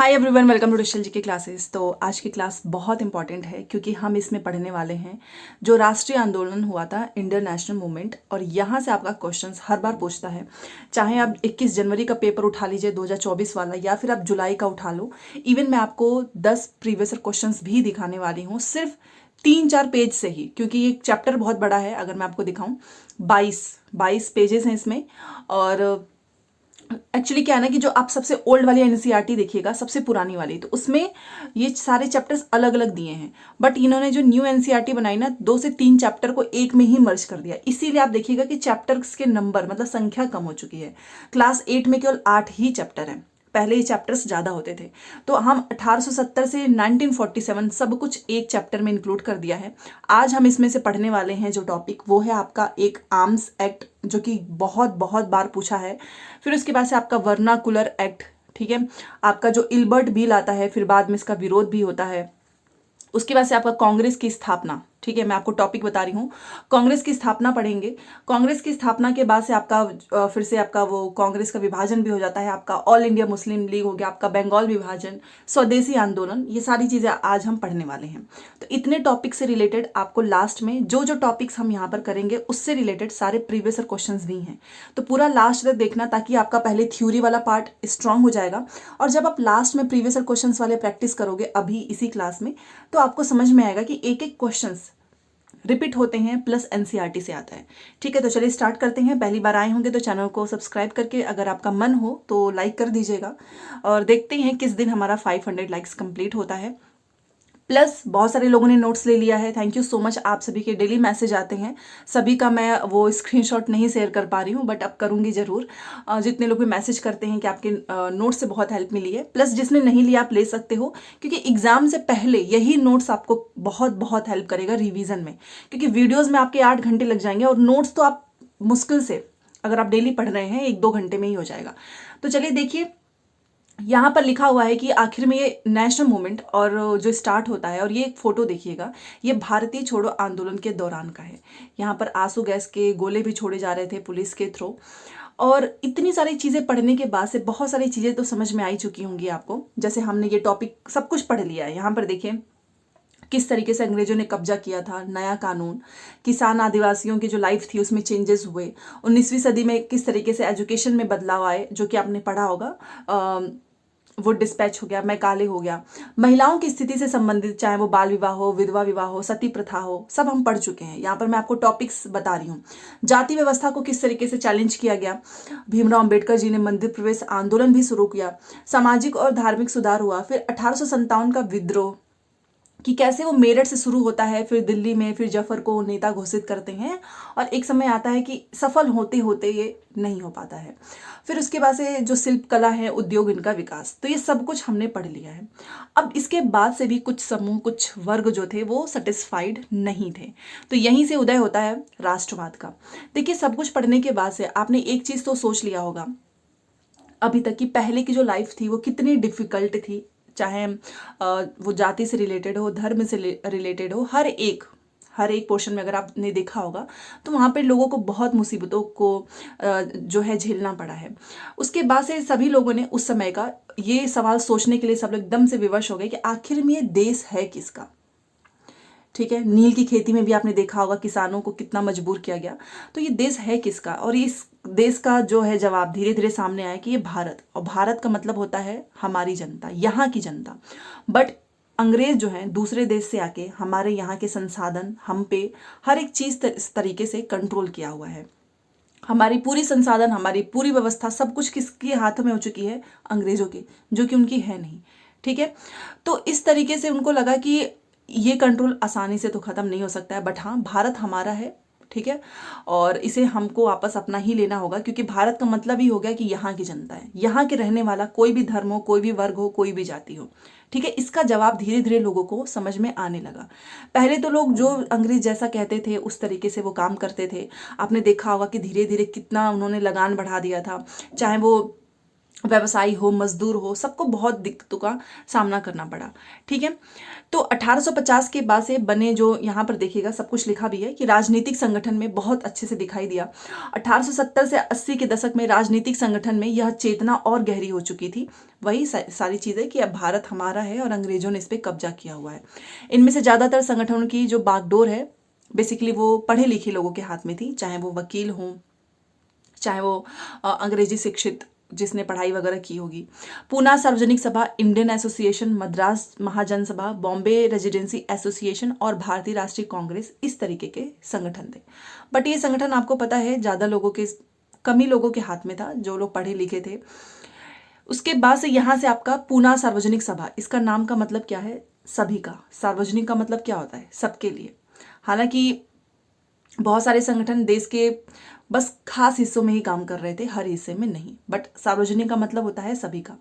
Hi everyone, welcome to digital GK classes. तो आज की क्लास बहुत इंपॉर्टेंट है क्योंकि हम इसमें पढ़ने वाले हैं जो राष्ट्रीय आंदोलन हुआ था, इंडियन नेशनल मूवमेंट। और यहाँ से आपका क्वेश्चंस हर बार पूछता है, चाहे आप 21 जनवरी का पेपर उठा लीजिए 2024 वाला, या फिर आप जुलाई का उठा लो। इवन मैं आपको 10 प्रीवियस क्वेश्चंस भी दिखाने वाली हूँ, सिर्फ 3-4 पेज से ही, क्योंकि ये चैप्टर बहुत बड़ा है। अगर मैं आपको दिखाऊं, 22 पेजेस हैं इसमें। और एक्चुअली क्या है ना कि जो आप सबसे ओल्ड वाली एनसीईआरटी देखिएगा, सबसे पुरानी वाली, तो उसमें ये सारे चैप्टर्स अलग अलग दिए हैं। बट इन्होंने जो न्यू एनसीईआरटी बनाई ना, 2 से 3 चैप्टर को एक में ही मर्ज कर दिया। इसीलिए आप देखिएगा कि चैप्टर्स के नंबर मतलब संख्या कम हो चुकी है। क्लास 8 में केवल 8 ही चैप्टर हैं, पहले ये चैप्टर्स ज़्यादा होते थे। तो हम 1870 से 1947 सब कुछ एक चैप्टर में इंक्लूड कर दिया है। आज हम इसमें से पढ़ने वाले हैं जो टॉपिक, वो है आपका एक आर्म्स एक्ट, जो कि बहुत बहुत बार पूछा है। फिर उसके बाद से आपका वर्नाकुलर एक्ट, ठीक है, आपका जो इल्बर्ट बिल आता है, फिर बाद में इसका विरोध भी होता है। उसके बाद से आपका कांग्रेस की स्थापना, ठीक है, मैं आपको टॉपिक बता रही हूँ। कांग्रेस की स्थापना पढ़ेंगे। कांग्रेस की स्थापना के बाद से आपका फिर से आपका वो कांग्रेस का विभाजन भी हो जाता है। आपका ऑल इंडिया मुस्लिम लीग हो गया, आपका बंगाल विभाजन, स्वदेशी आंदोलन, ये सारी चीज़ें आज हम पढ़ने वाले हैं। तो इतने टॉपिक से रिलेटेड आपको लास्ट में जो जो टॉपिक्स हम यहाँ पर करेंगे उससे रिलेटेड सारे प्रीवियस क्वेश्चन भी हैं। तो पूरा लास्ट तक देखना, ताकि आपका पहले थ्योरी वाला पार्ट स्ट्रांग हो जाएगा। और जब आप लास्ट में प्रीवियस क्वेश्चन वाले प्रैक्टिस करोगे अभी इसी क्लास में, तो आपको समझ में आएगा कि एक एक क्वेश्चन रिपीट होते हैं, प्लस एनसीईआरटी से आता है। ठीक है, तो चलिए स्टार्ट करते हैं। पहली बार आए होंगे तो चैनल को सब्सक्राइब करके, अगर आपका मन हो तो लाइक कर दीजिएगा। और देखते हैं किस दिन हमारा 500 लाइक्स कंप्लीट होता है। प्लस बहुत सारे लोगों ने नोट्स ले लिया है, थैंक यू सो मच। आप सभी के डेली मैसेज आते हैं, सभी का मैं वो स्क्रीनशॉट नहीं शेयर कर पा रही हूँ, बट अब करूँगी ज़रूर। जितने लोग भी मैसेज करते हैं कि आपके नोट्स से बहुत हेल्प मिली है, प्लस जिसने नहीं लिया आप ले सकते हो, क्योंकि एग्जाम से पहले यही नोट्स आपको बहुत बहुत हेल्प करेगा रिविजन में। क्योंकि वीडियोज़ में आपके 8 घंटे लग जाएंगे और नोट्स तो आप मुश्किल से, अगर आप डेली पढ़ रहे हैं, 1-2 घंटे में ही हो जाएगा। तो चलिए देखिए, यहाँ पर लिखा हुआ है कि आखिर में ये नेशनल मूवमेंट और जो स्टार्ट होता है, और ये एक फोटो देखिएगा, ये भारतीय छोड़ो आंदोलन के दौरान का है। यहाँ पर आंसू गैस के गोले भी छोड़े जा रहे थे पुलिस के थ्रू। और इतनी सारी चीज़ें पढ़ने के बाद से बहुत सारी चीज़ें तो समझ में आई चुकी होंगी आपको। जैसे हमने ये टॉपिक सब कुछ पढ़ लिया है। यहाँ पर देखिए किस तरीके से अंग्रेजों ने कब्जा किया था, नया कानून, किसान आदिवासियों की जो लाइफ थी उसमें चेंजेस हुए, 19वीं सदी में किस तरीके से एजुकेशन में बदलाव आए, जो कि आपने पढ़ा होगा। वो डिस्पैच हो गया, मैकाले हो गया। महिलाओं की स्थिति से संबंधित, चाहे वो बाल विवाह हो, विधवा विवाह हो, सती प्रथा हो, सब हम पढ़ चुके हैं। यहाँ पर मैं आपको टॉपिक्स बता रही हूँ। जाति व्यवस्था को किस तरीके से चैलेंज किया गया, भीमराव अंबेडकर जी ने मंदिर प्रवेश आंदोलन भी शुरू किया, सामाजिक और धार्मिक सुधार हुआ, फिर 1857 का विद्रोह, कि कैसे वो मेरठ से शुरू होता है, फिर दिल्ली में, फिर जफर को नेता घोषित करते हैं, और एक समय आता है कि सफल होते होते ये नहीं हो पाता है। फिर उसके बाद से जो शिल्प कला है, उद्योग, इनका विकास, तो ये सब कुछ हमने पढ़ लिया है। अब इसके बाद से भी कुछ समूह, कुछ वर्ग जो थे वो सेटिस्फाइड नहीं थे, तो यहीं से उदय होता है राष्ट्रवाद का। देखिए, सब कुछ पढ़ने के बाद से आपने एक चीज़ तो सोच लिया होगा, अभी तक की पहले की जो लाइफ थी वो कितनी डिफिकल्ट थी। चाहे वो जाति से रिलेटेड हो, धर्म से रिलेटेड हो, हर एक पोर्शन में अगर आपने देखा होगा तो वहाँ पे लोगों को बहुत मुसीबतों को जो है झेलना पड़ा है। उसके बाद से सभी लोगों ने उस समय का ये सवाल सोचने के लिए सब लोग एकदम से विवश हो गए कि आखिर में ये देश है किसका। ठीक है, नील की खेती में भी आपने देखा होगा किसानों को कितना मजबूर किया गया। तो ये देश है किसका, और इस देश का जो है जवाब धीरे धीरे सामने आया कि ये भारत, और भारत का मतलब होता है हमारी जनता, यहाँ की जनता। बट अंग्रेज जो हैं दूसरे देश से आके हमारे यहाँ के संसाधन, हम पे हर एक चीज़ इस तरीके से कंट्रोल किया हुआ है। हमारी पूरी संसाधन, हमारी पूरी व्यवस्था, सब कुछ किसके हाथों में हो चुकी है, अंग्रेजों के, जो कि उनकी है नहीं। ठीक है, तो इस तरीके से उनको लगा कि ये कंट्रोल आसानी से तो ख़त्म नहीं हो सकता है, बट हाँ, भारत हमारा है। ठीक है, और इसे हमको वापस अपना ही लेना होगा, क्योंकि भारत का मतलब ही हो गया कि यहाँ की जनता है, यहाँ के रहने वाला, कोई भी धर्म हो, कोई भी वर्ग हो, कोई भी जाति हो। ठीक है, इसका जवाब धीरे धीरे लोगों को समझ में आने लगा। पहले तो लोग जो अंग्रेज जैसा कहते थे उस तरीके से वो काम करते थे। आपने देखा होगा कि धीरे धीरे कितना उन्होंने लगान बढ़ा दिया था। चाहे वो व्यवसायी हो, मजदूर हो, सबको बहुत दिक्कतों का सामना करना पड़ा। ठीक है, तो 1850 के बाद से बने, जो यहाँ पर देखिएगा सब कुछ लिखा भी है कि राजनीतिक संगठन में बहुत अच्छे से दिखाई दिया। 1870 से 80 के दशक में राजनीतिक संगठन में यह चेतना और गहरी हो चुकी थी। वही सारी चीज़ें कि अब भारत हमारा है और अंग्रेजों ने इस पर कब्जा किया हुआ है। इनमें से ज़्यादातर संगठनों की जो बागडोर है बेसिकली वो पढ़े लिखे लोगों के हाथ में थी, चाहे वो वकील हों, चाहे वो अंग्रेजी शिक्षित जिसने पढ़ाई वगैरह की होगी। पूना सार्वजनिक सभा, इंडियन एसोसिएशन, मद्रास महाजन सभा, बॉम्बे रेजिडेंसी एसोसिएशन और भारतीय राष्ट्रीय कांग्रेस, इस तरीके के संगठन थे। बट ये संगठन आपको पता है ज़्यादा लोगों के, कम ही लोगों के हाथ में था जो लोग पढ़े लिखे थे। उसके बाद से यहाँ से आपका पूना सार्वजनिक सभा, इसका नाम का मतलब क्या है? सभी का। सार्वजनिक का मतलब क्या होता है? सबके लिए। हालांकि बहुत सारे संगठन देश के बस खास हिस्सों में ही काम कर रहे थे, हर हिस्से में नहीं, बट सार्वजनिक का मतलब होता है सभी का।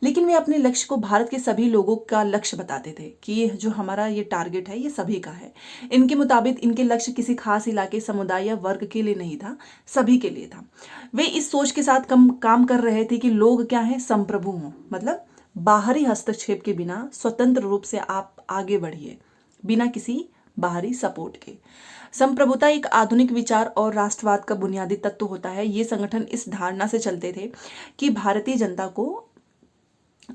लेकिन वे अपने लक्ष्य को भारत के सभी लोगों का लक्ष्य बताते थे कि ये जो हमारा ये टारगेट है ये सभी का है। इनके मुताबिक इनके लक्ष्य किसी खास इलाके, समुदाय या वर्ग के लिए नहीं था, सभी के लिए था। वे इस सोच के साथ काम कर रहे थे कि लोग क्या है, संप्रभु हों, मतलब बाहरी हस्तक्षेप के बिना स्वतंत्र रूप से आप आगे बढ़िए, बिना किसी बाहरी सपोर्ट के। संप्रभुता एक आधुनिक विचार और राष्ट्रवाद का बुनियादी तत्व होता है। ये संगठन इस धारणा से चलते थे कि भारतीय जनता को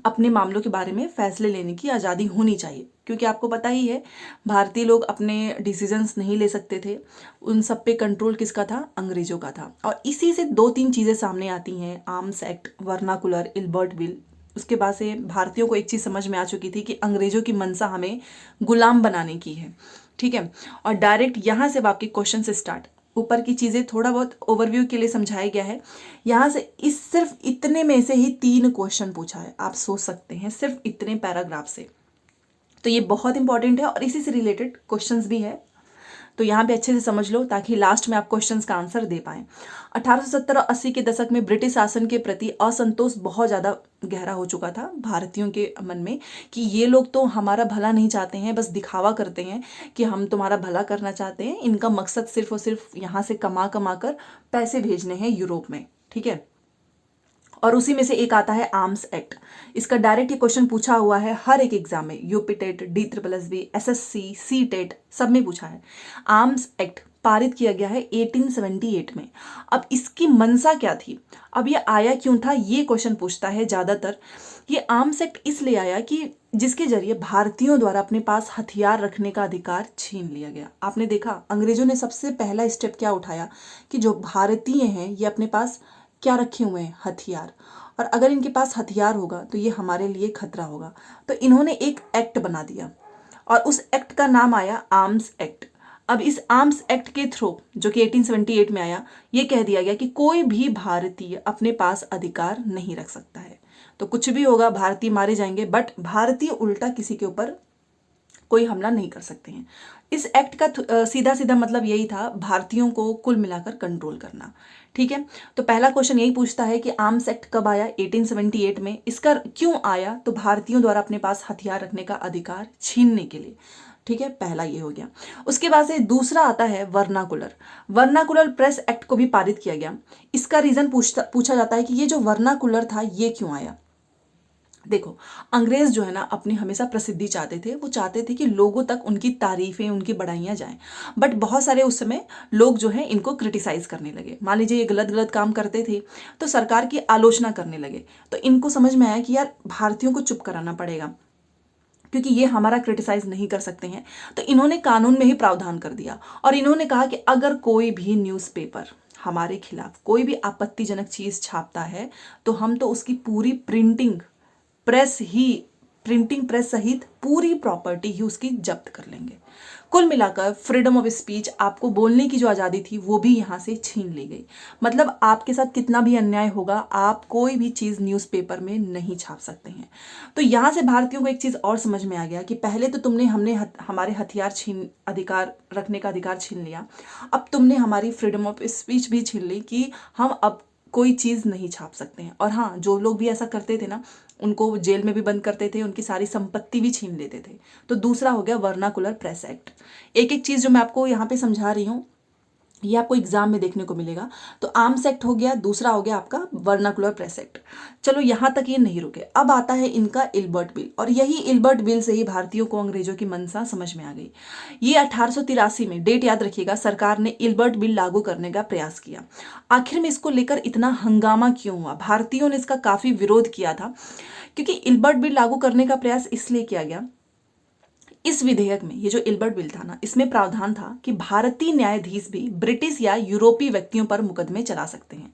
अपने मामलों के बारे में फैसले लेने की आज़ादी होनी चाहिए, क्योंकि आपको पता ही है भारतीय लोग अपने डिसीजंस नहीं ले सकते थे, उन सब पे कंट्रोल किसका था? अंग्रेजों का था। और इसी से दो तीन चीज़ें सामने आती हैं, arms act, vernacular, Ilbert bill. उसके बाद से भारतीयों को एक चीज़ समझ में आ चुकी थी कि अंग्रेजों की मंशा हमें गुलाम बनाने की है। ठीक है, और डायरेक्ट यहाँ से आपके क्वेश्चन से स्टार्ट, ऊपर की चीज़ें थोड़ा बहुत ओवरव्यू के लिए समझाया गया है। यहाँ से इस सिर्फ इतने में से ही 3 क्वेश्चन पूछा है, आप सोच सकते हैं, सिर्फ इतने पैराग्राफ से। तो ये बहुत इंपॉर्टेंट है और इसी से रिलेटेड क्वेश्चंस भी है, तो यहाँ पे अच्छे से समझ लो ताकि लास्ट में आप क्वेश्चंस का आंसर दे पाएं। 1870 और 80 के दशक में ब्रिटिश शासन के प्रति असंतोष बहुत ज़्यादा गहरा हो चुका था भारतीयों के मन में कि ये लोग तो हमारा भला नहीं चाहते हैं, बस दिखावा करते हैं कि हम तुम्हारा भला करना चाहते हैं। इनका मकसद सिर्फ और सिर्फ यहाँ से कमा कर पैसे भेजने हैं यूरोप में। ठीक है, और उसी में से एक आता है आर्म्स एक्ट। इसका डायरेक्ट ये क्वेश्चन पूछा हुआ है हर एक एग्जाम में, UP TET, DSSB, SSC, C TET, सब में पूछा है। आर्म्स एक्ट पारित किया गया है 1878 में। अब इसकी मंशा क्या थी, अब ये आया क्यों था, ये क्वेश्चन पूछता है ज़्यादातर। ये आर्म्स एक्ट इसलिए आया कि जिसके जरिए भारतीयों द्वारा अपने पास हथियार रखने का अधिकार छीन लिया गया। आपने देखा अंग्रेजों ने सबसे पहला स्टेप क्या उठाया कि जो भारतीय हैं ये अपने पास क्या रखे हुए हैं, हथियार, और अगर इनके पास हथियार होगा तो ये हमारे लिए खतरा होगा। तो इन्होंने एक एक्ट बना दिया और उस एक्ट का नाम आया आर्म्स एक्ट। अब इस आर्म्स एक्ट के थ्रू जो कि 1878 में आया, ये कह दिया गया कि कोई भी भारतीय अपने पास अधिकार नहीं रख सकता है। तो कुछ भी होगा, भारतीय मारे जाएंगे, बट भारतीय उल्टा किसी के ऊपर कोई हमला नहीं कर सकते हैं। इस एक्ट का सीधा सीधा मतलब यही था, भारतीयों को कुल मिलाकर कंट्रोल करना। ठीक है, तो पहला क्वेश्चन यही पूछता है कि आर्म्स एक्ट कब आया? 1878 में। इसका क्यों आया? तो भारतीयों द्वारा अपने पास हथियार रखने का अधिकार छीनने के लिए। ठीक है, पहला ये हो गया। उसके बाद से दूसरा आता है वर्नाकुलर। वर्नाकुलर प्रेस एक्ट को भी पारित किया गया। इसका रीजन पूछा जाता है कि ये जो वर्नाकुलर था ये क्यों आया। देखो, अंग्रेज जो है ना अपनी हमेशा प्रसिद्धि चाहते थे, वो चाहते थे कि लोगों तक उनकी तारीफें, उनकी बढ़ाइयाँ जाएं। बट बहुत सारे उस समय लोग जो हैं इनको क्रिटिसाइज करने लगे। मान लीजिए ये गलत गलत काम करते थे तो सरकार की आलोचना करने लगे। तो इनको समझ में आया कि यार भारतीयों को चुप कराना पड़ेगा क्योंकि ये हमारा क्रिटिसाइज नहीं कर सकते हैं। तो इन्होंने कानून में ही प्रावधान कर दिया और इन्होंने कहा कि अगर कोई भी न्यूज़पेपर हमारे खिलाफ कोई भी आपत्तिजनक चीज़ छापता है तो हम तो उसकी पूरी प्रिंटिंग प्रेस सहित पूरी प्रॉपर्टी ही उसकी जब्त कर लेंगे। कुल मिलाकर फ्रीडम ऑफ स्पीच, आपको बोलने की जो आज़ादी थी वो भी यहाँ से छीन ली गई। मतलब आपके साथ कितना भी अन्याय होगा, आप कोई भी चीज़ न्यूज़पेपर में नहीं छाप सकते हैं। तो यहाँ से भारतीयों को एक चीज़ और समझ में आ गया कि पहले तो हमने हमारे अधिकार रखने का अधिकार छीन लिया, अब तुमने हमारी फ्रीडम ऑफ स्पीच भी छीन ली कि हम अब कोई चीज़ नहीं छाप सकते हैं। और हाँ, जो लोग भी ऐसा करते थे ना उनको जेल में भी बंद करते थे, उनकी सारी संपत्ति भी छीन लेते थे। तो दूसरा हो गया वर्नाकुलर प्रेस एक्ट। एक एक चीज़ जो मैं आपको यहाँ पे समझा रही हूँ ये आपको एग्जाम में देखने को मिलेगा। तो आर्म्स एक्ट हो गया, दूसरा हो गया आपका वर्नाकुलर प्रेस एक्ट। चलो यहाँ तक ये नहीं रुके, अब आता है इनका इल्बर्ट बिल, और यही इल्बर्ट बिल से ही भारतीयों को अंग्रेजों की मंशा समझ में आ गई। ये 1883 में, डेट याद रखिएगा, सरकार ने इल्बर्ट बिल लागू करने का प्रयास किया। आखिर में इसको लेकर इतना हंगामा क्यों हुआ? भारतीयों ने इसका काफी विरोध किया था, क्योंकि इल्बर्ट बिल लागू करने का प्रयास इसलिए किया गया, इस विधेयक में, ये जो इल्बर्ट बिल था ना, इसमें प्रावधान था कि भारतीय न्यायाधीश भी ब्रिटिश या यूरोपीय व्यक्तियों पर मुकदमे चला सकते हैं।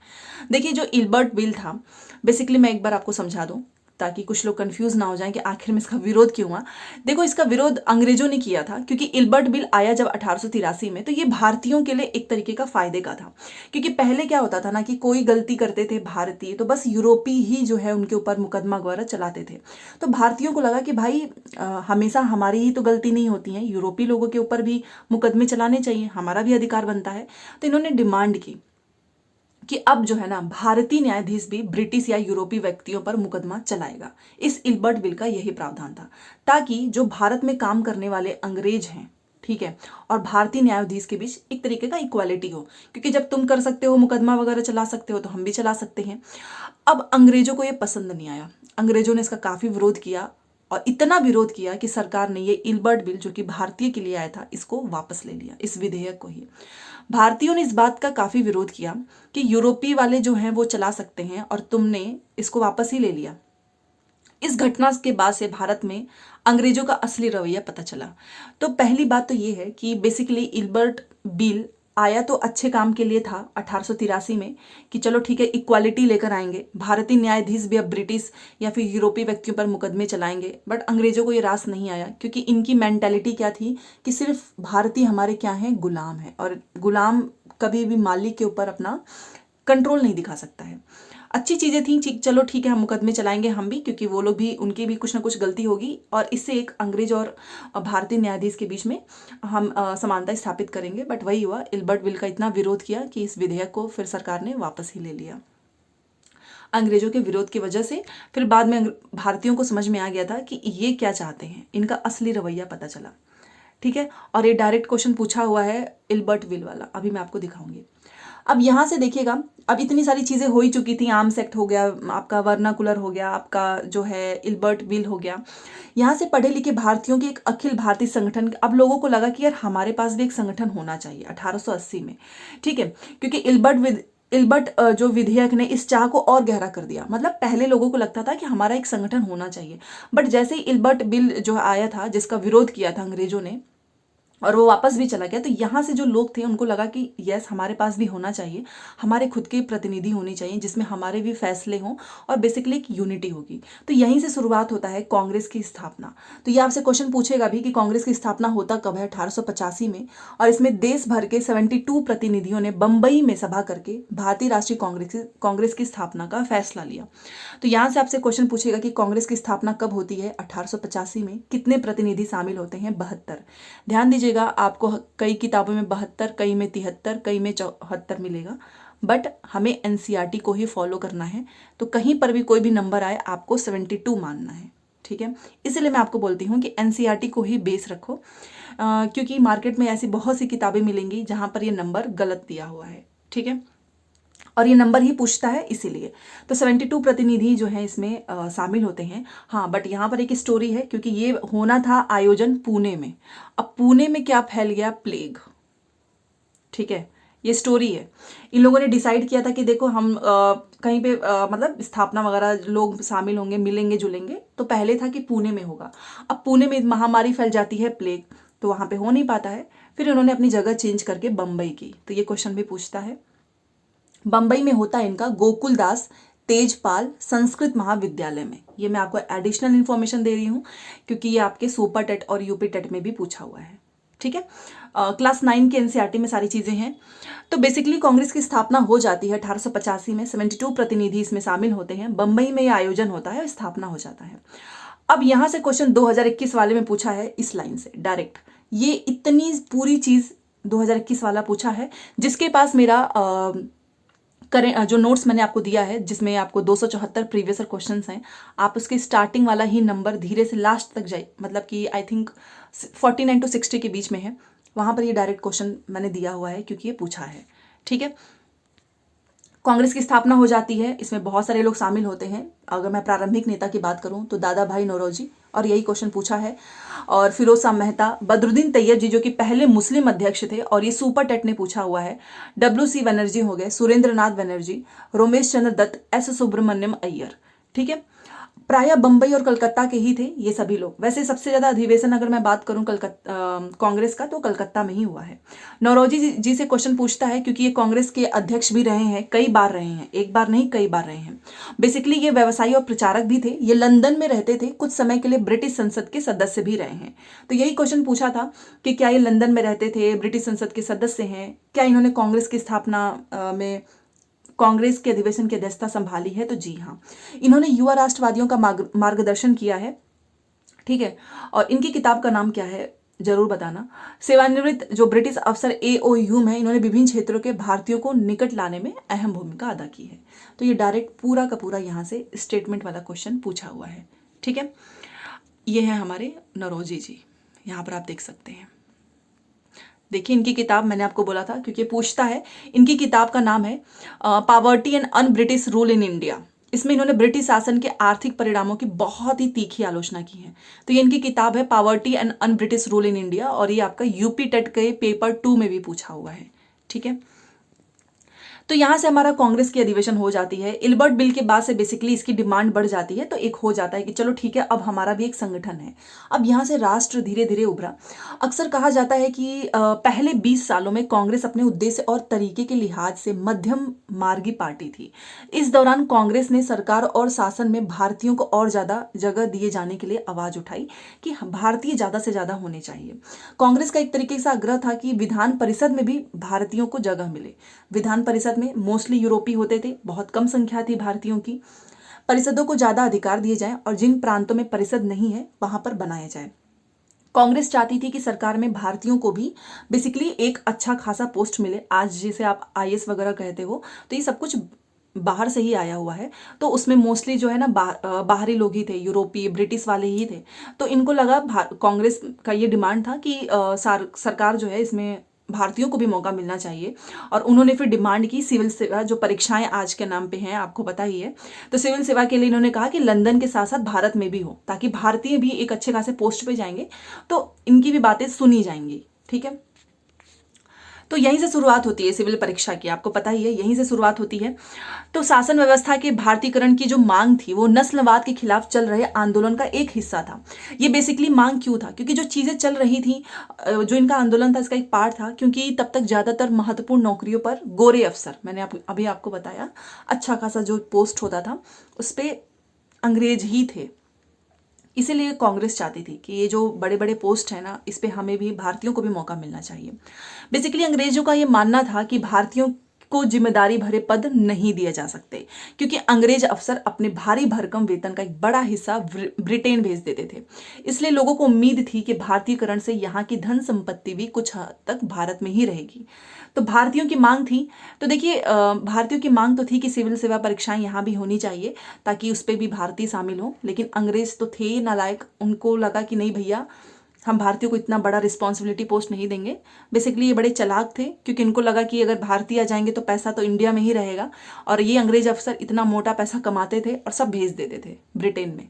देखिए, जो इल्बर्ट बिल था, बेसिकली मैं एक बार आपको समझा दूं ताकि कुछ लोग कंफ्यूज ना हो जाएं कि आखिर में इसका विरोध क्यों हुआ। देखो, इसका विरोध अंग्रेजों ने किया था, क्योंकि इल्बर्ट बिल आया जब 1883 में, तो ये भारतीयों के लिए एक तरीके का फायदे का था। क्योंकि पहले क्या होता था ना कि कोई गलती करते थे भारतीय, तो बस यूरोपीय ही जो है उनके ऊपर मुकदमा वगैरह चलाते थे। तो भारतीयों को लगा कि भाई हमेशा हमारी ही तो गलती नहीं होती है, यूरोपीय लोगों के ऊपर भी मुकदमे चलाने चाहिए, हमारा भी अधिकार बनता है। तो इन्होंने डिमांड की कि अब जो है ना, भारतीय न्यायाधीश भी ब्रिटिश या यूरोपीय व्यक्तियों पर मुकदमा चलाएगा। इस इल्बर्ट बिल का यही प्रावधान था, ताकि जो भारत में काम करने वाले अंग्रेज हैं, ठीक है, और भारतीय न्यायाधीश के बीच एक तरीके का इक्वालिटी हो, क्योंकि जब तुम कर सकते हो, मुकदमा वगैरह चला सकते हो, तो हम भी चला सकते हैं। अब अंग्रेजों को ये पसंद नहीं आया, अंग्रेजों ने इसका काफी विरोध किया, और इतना विरोध किया कि सरकार ने ये इल्बर्ट बिल, जो कि भारतीय के लिए आया था, इसको वापस ले लिया, इस विधेयक को ही। भारतीयों ने इस बात का काफी विरोध किया कि यूरोपीय वाले जो हैं वो चला सकते हैं, और तुमने इसको वापस ही ले लिया। इस घटना के बाद से भारत में अंग्रेजों का असली रवैया पता चला। तो पहली बात तो ये है कि बेसिकली इल्बर्ट बिल आया तो अच्छे काम के लिए था 1883 में, कि चलो ठीक है, इक्वालिटी लेकर आएंगे, भारतीय न्यायाधीश भी अब ब्रिटिश या फिर यूरोपीय व्यक्तियों पर मुकदमे चलाएंगे। बट अंग्रेजों को ये रास नहीं आया, क्योंकि इनकी मेंटालिटी क्या थी कि सिर्फ भारतीय हमारे क्या हैं, गुलाम है, और गुलाम कभी भी मालिक के ऊपर अपना कंट्रोल नहीं दिखा सकता है। अच्छी चीज़ें थी, चलो ठीक है, हम मुकदमे चलाएंगे हम भी, क्योंकि वो लोग भी, उनकी भी कुछ ना कुछ गलती होगी, और इससे एक अंग्रेज और भारतीय न्यायाधीश के बीच में हम समानता स्थापित करेंगे। बट वही हुआ, इल्बर्ट बिल का इतना विरोध किया कि इस विधेयक को फिर सरकार ने वापस ही ले लिया। अंग्रेजों के विरोध की वजह से फिर बाद में भारतीयों को समझ में आ गया था कि ये क्या चाहते हैं, इनका असली रवैया पता चला, ठीक है। और ये डायरेक्ट क्वेश्चन पूछा हुआ है इल्बर्ट बिल वाला, अभी मैं आपको दिखाऊंगी। अब यहाँ से देखिएगा, अब इतनी सारी चीज़ें हो ही चुकी थी, आर्म्स एक्ट हो गया आपका, वर्नाकुलर हो गया आपका, जो है इल्बर्ट बिल हो गया। यहाँ से पढ़े लिखे भारतीयों की एक अखिल भारतीय संगठन, अब लोगों को लगा कि यार हमारे पास भी एक संगठन होना चाहिए 1880 में, ठीक है, क्योंकि इल्बर्ट जो विधेयक ने इस चाह को और गहरा कर दिया। मतलब पहले लोगों को लगता था कि हमारा एक संगठन होना चाहिए, बट जैसे ही इल्बर्ट बिल जो आया था, जिसका विरोध किया था अंग्रेजों ने, और वो वापस भी चला गया, तो यहाँ से जो लोग थे उनको लगा कि यस, हमारे पास भी होना चाहिए, हमारे खुद के प्रतिनिधि होने चाहिए, जिसमें हमारे भी फैसले हों, और बेसिकली एक यूनिटी होगी। तो यहीं से शुरुआत होता है कांग्रेस की स्थापना। तो ये आपसे क्वेश्चन पूछेगा भी कि कांग्रेस की स्थापना होता कब है, 1885 में, और इसमें देश भर के 72 प्रतिनिधियों ने बंबई में सभा करके भारतीय राष्ट्रीय कांग्रेस की स्थापना का फैसला लिया। तो यहाँ से आपसे क्वेश्चन पूछेगा कि कांग्रेस की स्थापना कब होती है, 1885 में। कितने प्रतिनिधि शामिल होते हैं, 72। ध्यान दीजिएगा, आपको कई किताबों में 72, कई में 73, कई में 74 मिलेगा, बट हमें एनसीईआरटी को ही फॉलो करना है। तो कहीं पर भी कोई भी नंबर आए, आपको 72 मानना है, ठीक है। इसीलिए मैं आपको बोलती हूँ कि एनसीईआरटी को ही बेस रखो, क्योंकि मार्केट में ऐसी बहुत सी किताबें मिलेंगी जहाँ पर ये नंबर गलत दिया हुआ है, ठीक है, और ये नंबर ही पूछता है इसीलिए। तो 72 प्रतिनिधि जो है इसमें शामिल होते हैं। हाँ, बट यहाँ पर एक स्टोरी है, क्योंकि ये होना था आयोजन पुणे में। अब पुणे में क्या फैल गया, प्लेग, ठीक है, ये स्टोरी है। इन लोगों ने डिसाइड किया था कि देखो हम कहीं पे मतलब स्थापना वगैरह लोग शामिल होंगे, मिलेंगे जुलेंगे, तो पहले था कि पुणे में होगा। अब पुणे में महामारी फैल जाती है, प्लेग, तो वहाँ पे हो नहीं पाता है। फिर इन्होंने अपनी जगह चेंज करके बम्बई की। तो ये क्वेश्चन भी पूछता है। बंबई में होता है इनका गोकुलदास तेजपाल संस्कृत महाविद्यालय में। ये मैं आपको एडिशनल इन्फॉर्मेशन दे रही हूँ, क्योंकि ये आपके सुपर टेट और यूपी टेट में भी पूछा हुआ है, ठीक है। क्लास 9 के एनसीईआरटी में सारी चीज़ें हैं। तो बेसिकली कांग्रेस की स्थापना हो जाती है 1885 में। 72 प्रतिनिधि इसमें शामिल होते हैं। बंबई में यह आयोजन होता है और स्थापना हो जाता है। अब यहाँ से क्वेश्चन 2021 वाले में पूछा है, इस लाइन से डायरेक्ट, ये इतनी पूरी चीज़ 2021 वाला पूछा है, जिसके पास मेरा करें जो नोट्स मैंने आपको दिया है, जिसमें आपको 274 प्रीवियस क्वेश्चंस हैं, आप उसके स्टार्टिंग वाला ही नंबर धीरे से लास्ट तक जाए, मतलब कि आई थिंक 49 to 60 के बीच में है, वहाँ पर ये डायरेक्ट क्वेश्चन मैंने दिया हुआ है क्योंकि ये पूछा है। ठीक है, कांग्रेस की स्थापना हो जाती है, इसमें बहुत सारे लोग शामिल होते हैं। अगर मैं प्रारंभिक नेता की बात करूं तो दादा भाई नौरोजी, और यही क्वेश्चन पूछा है। और फिरोज शाह मेहता, बदरुद्दीन तैयब जी जो कि पहले मुस्लिम अध्यक्ष थे, और ये सुपर टेट ने पूछा हुआ है। WC बनर्जी हो गए, सुरेंद्र नाथ बनर्जी, रोमेश चंद्र दत्त, S सुब्रमण्यम अय्यर। ठीक है, प्रायः बंबई और कलकत्ता के ही थे ये सभी लोग। वैसे सबसे ज्यादा अधिवेशन अगर मैं बात करूं कांग्रेस का तो कलकत्ता में ही हुआ है। नौरोजी जी से क्वेश्चन पूछता है क्योंकि ये कांग्रेस के अध्यक्ष भी रहे हैं, कई बार रहे हैं, एक बार नहीं कई बार रहे हैं। बेसिकली ये व्यवसायी और प्रचारक भी थे, ये लंदन में रहते थे, कुछ समय के लिए ब्रिटिश संसद के सदस्य भी रहे हैं। तो यही क्वेश्चन पूछा था कि क्या ये लंदन में रहते थे, ब्रिटिश संसद के सदस्य हैं, क्या इन्होंने कांग्रेस की स्थापना में कांग्रेस के अधिवेशन की अध्यक्षता संभाली है। तो जी हाँ, इन्होंने युवा राष्ट्रवादियों का मार्गदर्शन किया है। ठीक है, और इनकी किताब का नाम क्या है जरूर बताना। सेवानिवृत्त जो ब्रिटिश अफसर AO ह्यूम है, इन्होंने विभिन्न क्षेत्रों के भारतीयों को निकट लाने में अहम भूमिका अदा की है। तो ये डायरेक्ट पूरा का पूरा यहाँ से स्टेटमेंट वाला क्वेश्चन पूछा हुआ है। ठीक है, ये है हमारे नौरोजी जी, यहाँ पर आप देख सकते हैं। देखिए इनकी किताब, मैंने आपको बोला था क्योंकि पूछता है। इनकी किताब का नाम है poverty and un British rule in India. इसमें इन्होंने ब्रिटिश शासन के आर्थिक परिणामों की बहुत ही तीखी आलोचना की है। तो ये इनकी किताब है poverty and un British rule in India, और ये आपका UP टेट के पेपर 2 में भी पूछा हुआ है। ठीक है, तो यहां से हमारा कांग्रेस की अधिवेशन हो जाती है। इल्बर्ट बिल के बाद से बेसिकली इसकी डिमांड बढ़ जाती है, तो एक हो जाता है कि चलो ठीक है, अब हमारा भी एक संगठन है। अब यहां से राष्ट्र धीरे धीरे उभरा। अक्सर कहा जाता है कि पहले 20 सालों में कांग्रेस अपने उद्देश्य और तरीके के लिहाज से मध्यम मार्गी पार्टी थी। इस दौरान कांग्रेस ने सरकार और शासन में भारतीयों को और ज्यादा जगह दिए जाने के लिए आवाज उठाई कि भारतीय ज्यादा से ज्यादा होने चाहिए। कांग्रेस का एक तरीके से आग्रह था कि विधान परिषद में भी भारतीयों को जगह मिले। विधान परिषद में मोस्टली यूरोपीय होते थे, बहुत कम संख्या थी भारतीयों की। परिषदों को ज्यादा अधिकार दिए जाएं और जिन प्रांतों में परिषद नहीं है वहां पर बनाया जाए। कांग्रेस चाहती थी कि सरकार में भारतीयों को भी बेसिकली एक अच्छा खासा पोस्ट मिले। आज जैसे आप IAS वगैरह कहते हो, तो ये सब कुछ बाहर से ही आया हुआ है। तो उसमें मोस्टली जो है ना बाहरी लोग ही थे, यूरोपीय ब्रिटिश वाले ही थे। तो इनको लगा, कांग्रेस का ये डिमांड था कि सरकार जो है इसमें भारतीयों को भी मौका मिलना चाहिए। और उन्होंने फिर डिमांड की सिविल सेवा, जो परीक्षाएं आज के नाम पे हैं, आपको पता ही है। तो सिविल सेवा के लिए इन्होंने कहा कि लंदन के साथ साथ भारत में भी हो, ताकि भारतीय भी एक अच्छे खासे पोस्ट पे जाएंगे तो इनकी भी बातें सुनी जाएंगी। ठीक है, तो यहीं से शुरुआत होती है सिविल परीक्षा की, आपको पता ही है, यहीं से शुरुआत होती है। तो शासन व्यवस्था के भारतीयकरण की जो मांग थी वो नस्लवाद के खिलाफ चल रहे आंदोलन का एक हिस्सा था। ये बेसिकली मांग क्यों था? क्योंकि जो चीजें चल रही थी, जो इनका आंदोलन था, इसका एक पार्ट था। क्योंकि तब तक ज्यादातर महत्वपूर्ण नौकरियों पर गोरे अफसर, मैंने अभी आपको बताया, अच्छा खासा जो पोस्ट होता था उस पर अंग्रेज ही थे। इसीलिए कांग्रेस चाहती थी कि ये जो बड़े बड़े पोस्ट है ना, इस पे हमें भी, भारतीयों को भी मौका मिलना चाहिए। बेसिकली अंग्रेजों का ये मानना था कि भारतीयों को जिम्मेदारी भरे पद नहीं दिए जा सकते, क्योंकि अंग्रेज अफसर अपने भारी भरकम वेतन का एक बड़ा हिस्सा ब्रिटेन भेज देते थे। इसलिए लोगों को उम्मीद थी कि भारतीयकरण से यहाँ की धन संपत्ति भी कुछ हद तक भारत में ही रहेगी। तो भारतीयों की मांग थी। तो देखिए, भारतीयों की मांग तो थी कि सिविल सेवा परीक्षाएं यहाँ भी होनी चाहिए ताकि उस पर भी भारतीय शामिल हो। लेकिन अंग्रेज तो थे नालायक, उनको लगा कि नहीं भैया, हम भारतीयों को इतना बड़ा रिस्पॉन्सिबिलिटी पोस्ट नहीं देंगे। बेसिकली ये बड़े चालाक थे, क्योंकि इनको लगा कि अगर भारतीय आ जाएंगे तो पैसा तो इंडिया में ही रहेगा। और ये अंग्रेज अफसर इतना मोटा पैसा कमाते थे और सब भेज देते थे ब्रिटेन में।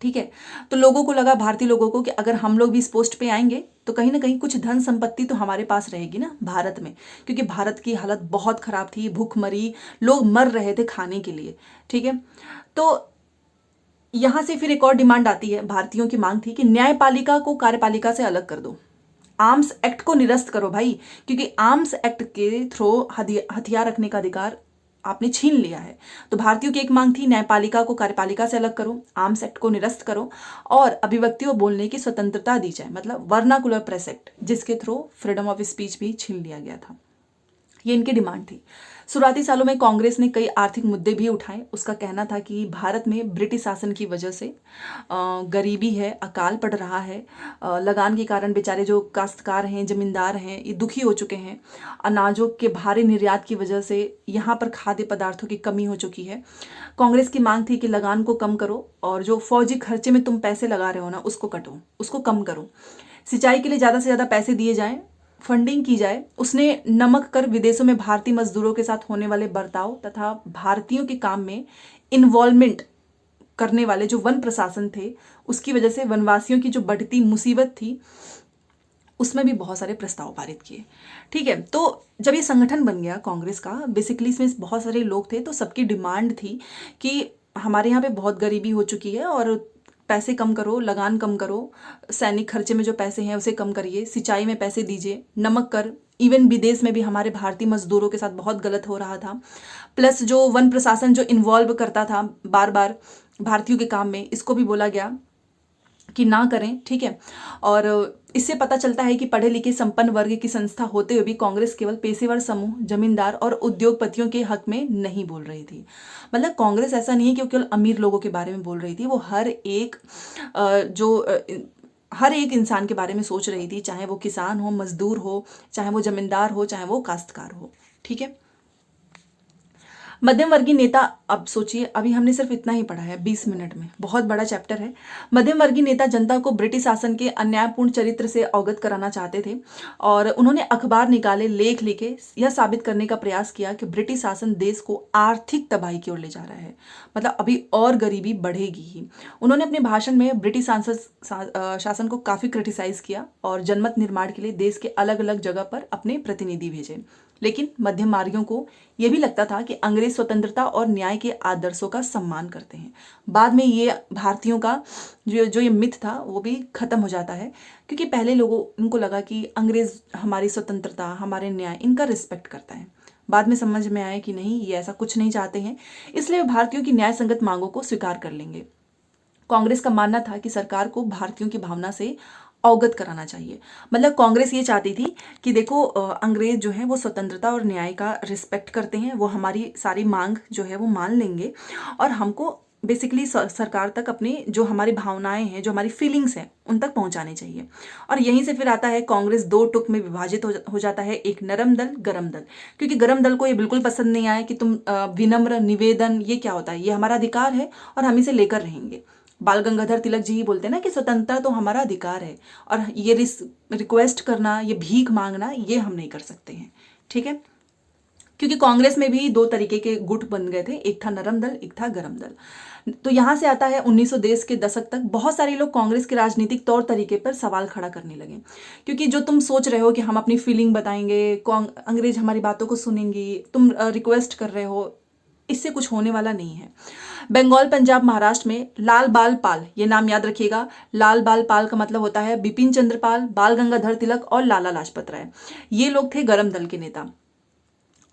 ठीक है, तो लोगों को लगा, भारतीय लोगों को, कि अगर हम लोग भी इस पोस्ट पे आएंगे तो कहीं ना कहीं कुछ धन संपत्ति तो हमारे पास रहेगी ना भारत में, क्योंकि भारत की हालत बहुत खराब थी, भूखमरी, लोग मर रहे थे खाने के लिए। ठीक है, तो यहां से फिर एक और डिमांड आती है। भारतीयों की मांग थी कि न्यायपालिका को कार्यपालिका से अलग कर दो, आर्म्स एक्ट को निरस्त करो भाई, क्योंकि आर्म्स एक्ट के थ्रू हथियार रखने का अधिकार आपने छीन लिया है। तो भारतीयों की एक मांग थी, न्यायपालिका को कार्यपालिका से अलग करो, आर्म्स एक्ट को निरस्त करो, और अभिव्यक्ति और बोलने की स्वतंत्रता दी जाए, मतलब वर्नाकुलर प्रेस एक्ट, जिसके थ्रू फ्रीडम ऑफ स्पीच भी छीन लिया गया था। ये इनकी डिमांड थी। शुरुआती सालों में कांग्रेस ने कई आर्थिक मुद्दे भी उठाए। उसका कहना था कि भारत में ब्रिटिश शासन की वजह से गरीबी है, अकाल पड़ रहा है, लगान के कारण बेचारे जो काश्तकार हैं, जमींदार हैं, ये दुखी हो चुके हैं। अनाजों के भारी निर्यात की वजह से यहाँ पर खाद्य पदार्थों की कमी हो चुकी है। कांग्रेस की मांग थी कि लगान को कम करो और जो फौजी खर्चे में तुम पैसे लगा रहे हो ना, उसको कटो, उसको कम करो। सिंचाई के लिए ज़्यादा से ज़्यादा पैसे दिए जाएं, फंडिंग की जाए। उसने नमक कर विदेशों में भारतीय मजदूरों के साथ होने वाले बर्ताव तथा भारतीयों के काम में इन्वॉल्वमेंट करने वाले जो वन प्रशासन थे, उसकी वजह से वनवासियों की जो बढ़ती मुसीबत थी, उसमें भी बहुत सारे प्रस्ताव पारित किए। ठीक है, तो जब ये संगठन बन गया कांग्रेस का, बेसिकली इसमें बहुत सारे लोग थे, तो सबकी डिमांड थी कि हमारे यहाँ पे बहुत गरीबी हो चुकी है और पैसे कम करो, लगान कम करो, सैनिक खर्चे में जो पैसे हैं उसे कम करिए, सिंचाई में पैसे दीजिए, नमक कर, इवन विदेश में भी हमारे भारतीय मजदूरों के साथ बहुत गलत हो रहा था। प्लस जो वन प्रशासन जो इन्वॉल्व करता था बार बार भारतीयों के काम में, इसको भी बोला गया कि ना करें। ठीक है, और इससे पता चलता है कि पढ़े लिखे संपन्न वर्ग की संस्था होते हुए भी कांग्रेस केवल पेशेवर समूह, जमींदार और उद्योगपतियों के हक में नहीं बोल रही थी। मतलब कांग्रेस ऐसा नहीं है कि वो केवल अमीर लोगों के बारे में बोल रही थी, वो हर एक इंसान के बारे में सोच रही थी, चाहे वो किसान हो, मजदूर हो, चाहे वो जमींदार हो, चाहे वो काश्तकार हो। ठीक है, मध्यम वर्गीय नेता, अब सोचिए, अभी हमने सिर्फ इतना ही पढ़ा है 20 मिनट में, बहुत बड़ा चैप्टर है। मध्यम वर्गीय नेता जनता को ब्रिटिश शासन के अन्यायपूर्ण चरित्र से अवगत कराना चाहते थे और उन्होंने अखबार निकाले, लेख लिखे, यह साबित करने का प्रयास किया कि ब्रिटिश शासन देश को आर्थिक तबाही की ओर ले जा रहा है, मतलब अभी और गरीबी बढ़ेगी ही। उन्होंने अपने भाषण में ब्रिटिश शासन को काफ़ी क्रिटिसाइज किया और जनमत निर्माण के लिए देश के अलग अलग जगह पर अपने प्रतिनिधि भेजे। लेकिन मध्यम मार्गियों को यह भी लगता था कि अंग्रेज स्वतंत्रता और न्याय के आदर्शों का सम्मान करते हैं। बाद में ये भारतीयों का जो ये मिथ था वो भी खत्म हो जाता है, क्योंकि पहले उनको लगा कि अंग्रेज हमारी स्वतंत्रता, हमारे न्याय, इनका रिस्पेक्ट करता है। बाद में समझ में आया कि नहीं, ये ऐसा कुछ नहीं चाहते हैं, इसलिए भारतीयों की न्याय संगत मांगों को स्वीकार कर लेंगे। कांग्रेस का मानना था कि सरकार को भारतीयों की भावना से अवगत कराना चाहिए। मतलब कांग्रेस ये चाहती थी कि देखो, अंग्रेज जो है वो स्वतंत्रता और न्याय का रिस्पेक्ट करते हैं, वो हमारी सारी मांग जो है वो मान लेंगे और हमको बेसिकली सरकार तक अपनी जो हमारी भावनाएं हैं, जो हमारी फीलिंग्स हैं, उन तक पहुंचाने चाहिए। और यहीं से फिर आता है कांग्रेस दो टुक में विभाजित हो जाता है, एक नरम दल, गरम दल। क्योंकि गरम दल को ये बिल्कुल पसंद नहीं आया कि तुम विनम्र निवेदन, ये क्या होता है, ये हमारा अधिकार है और हम इसे लेकर रहेंगे। बाल गंगाधर तिलक जी ही बोलते हैं ना कि स्वतंत्रता तो हमारा अधिकार है और ये रिक्वेस्ट करना, ये भीख मांगना, ये हम नहीं कर सकते हैं। ठीक है, क्योंकि कांग्रेस में भी दो तरीके के गुट बन गए थे, एक था नरम दल, एक था गरम दल। तो यहाँ से आता है 1900 के दशक तक बहुत सारे लोग कांग्रेस के राजनीतिक तौर तरीके पर सवाल खड़ा करने लगे, क्योंकि जो तुम सोच रहे हो कि हम अपनी फीलिंग बताएंगे, अंग्रेज हमारी बातों को सुनेंगी, तुम रिक्वेस्ट कर रहे हो, इससे कुछ होने वाला नहीं है। बंगाल, पंजाब, महाराष्ट्र में लाल बाल पाल, ये नाम याद रखिएगा। लाल बाल पाल का मतलब होता है बिपिन चंद्र पाल, बाल गंगाधर तिलक और लाला लाजपत राय। ये लोग थे गरम दल के नेता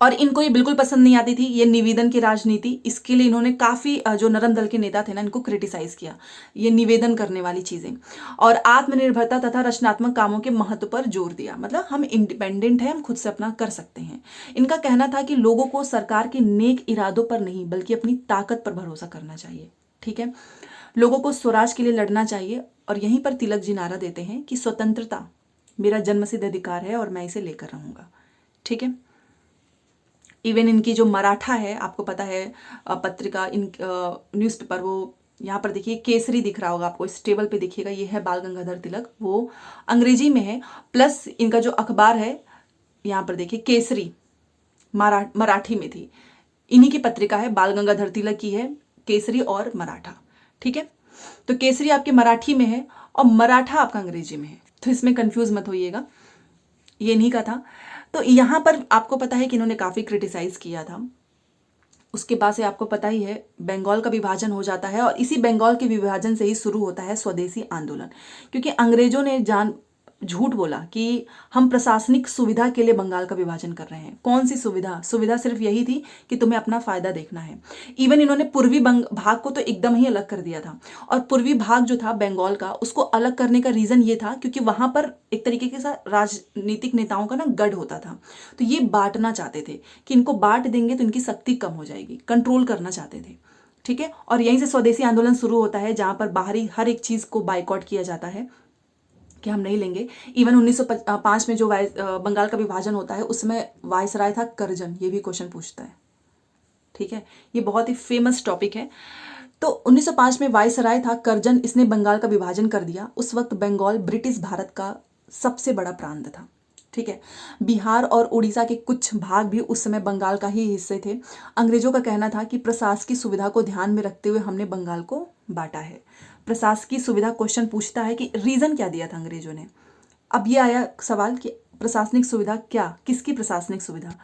और इनको ये बिल्कुल पसंद नहीं आती थी ये निवेदन की राजनीति। इसके लिए इन्होंने काफ़ी जो नरम दल के नेता थे ना, इनको क्रिटिसाइज किया, ये निवेदन करने वाली चीज़ें, और आत्मनिर्भरता तथा रचनात्मक कामों के महत्व पर जोर दिया। मतलब हम इंडिपेंडेंट हैं, हम खुद से अपना कर सकते हैं। इनका कहना था कि लोगों को सरकार के नेक इरादों पर नहीं बल्कि अपनी ताकत पर भरोसा करना चाहिए। ठीक है, लोगों को स्वराज के लिए लड़ना चाहिए। और यहीं पर तिलक जी नारा देते हैं कि स्वतंत्रता मेरा जन्मसिद्ध अधिकार है और मैं इसे लेकर रहूँगा। ठीक है, इवन इनकी जो मराठा है, आपको पता है पत्रिका, इन न्यूज़पेपर, वो यहाँ पर देखिए केसरी दिख रहा होगा आपको, इस टेबल पे देखिएगा, ये है बाल गंगाधर तिलक, वो अंग्रेजी में है, प्लस इनका जो अखबार है यहाँ पर देखिए केसरी मराठी में थी, इन्हीं की पत्रिका है, बाल गंगाधर तिलक की है, केसरी और मराठा। ठीक है, तो केसरी आपके मराठी में है और मराठा आपका अंग्रेजी में है, तो इसमें कंफ्यूज मत होइएगा, ये इन्हीं का था। तो यहाँ पर आपको पता है कि इन्होंने काफ़ी क्रिटिसाइज किया था। उसके बाद से आपको पता ही है बंगाल का विभाजन हो जाता है और इसी बंगाल के विभाजन से ही शुरू होता है स्वदेशी आंदोलन, क्योंकि अंग्रेजों ने झूठ बोला कि हम प्रशासनिक सुविधा के लिए बंगाल का विभाजन कर रहे हैं। कौन सी सुविधा? सुविधा सिर्फ यही थी कि तुम्हें अपना फायदा देखना है। इवन इन्होंने पूर्वी भाग को तो एकदम ही अलग कर दिया था, और पूर्वी भाग जो था बंगाल का, उसको अलग करने का रीजन ये था क्योंकि वहां पर एक तरीके के साथ राजनीतिक नेताओं का ना गढ़ होता था। तो ये बांटना चाहते थे कि इनको बांट देंगे तो इनकी शक्ति कम हो जाएगी, कंट्रोल करना चाहते थे। ठीक है, और यहीं से स्वदेशी आंदोलन शुरू होता है, जहां पर बाहरी हर एक चीज को बाइकआउट किया जाता है कि हम नहीं लेंगे। इवन 1905 में जो बंगाल का विभाजन होता है उसमें वायसराय था करजन, ये भी क्वेश्चन पूछता है। ठीक है, ये बहुत ही फेमस टॉपिक है। तो 1905 में वायसराय था करजन, इसने बंगाल का विभाजन कर दिया। उस वक्त बंगाल ब्रिटिश भारत का सबसे बड़ा प्रांत था। ठीक है, बिहार और उड़ीसा के कुछ भाग भी उस समय बंगाल का ही हिस्से थे। अंग्रेजों का कहना था कि प्रशासकीय सुविधा को ध्यान में रखते हुए हमने बंगाल को बांटा है। प्रशासकीय सुविधा क्वेश्चन पूछता है कि रीजन क्या दिया था अंग्रेजों ने। अब ये आया सवाल कि प्रशासनिक सुविधा क्या, किसकी प्रशासनिक सुविधा?